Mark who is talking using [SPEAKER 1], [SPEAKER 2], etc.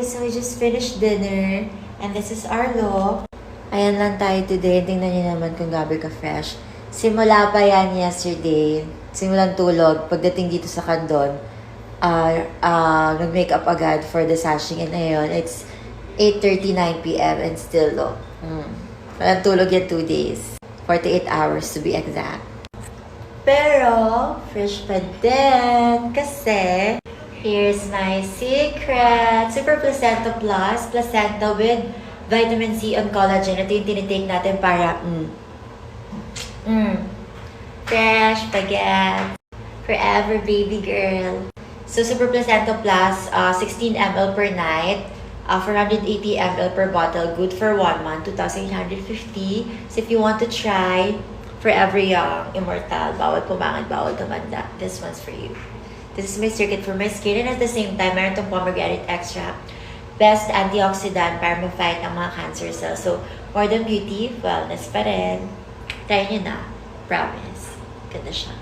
[SPEAKER 1] guys! So we just finished dinner and this is our look. Ayan lang tayo today. Tingnan niyo naman kung gabi ka-fresh. Simula pa yan yesterday. Simulan tulog. Pagdating dito sa Candon, nag-makeup agad for the sashing. And ayun, it's 8:39 p.m. and still look. Walang tulog yan 2 days. 48 hours to be exact. Pero, fresh pa din. Kasi, here's my secret. Super Placenta Plus. Placenta with vitamin C and collagen. Ito yung tinitake natin para fresh, baguette, forever baby girl. So, Super Placenta Plus, 16 ml per night, 480 ml per bottle, good for 1 month, 2,850. So, if you want to try, forever young, immortal, bawal pumangit, bawal tumanda, this one's for you. This is my circuit for my skin, and at the same time, meron itong pomegranate extract. Best antioxidant para ma-fight ang mga cancer cells. So, more than beauty, wellness pa rin. Try nyo na. Promise. Ganda siya.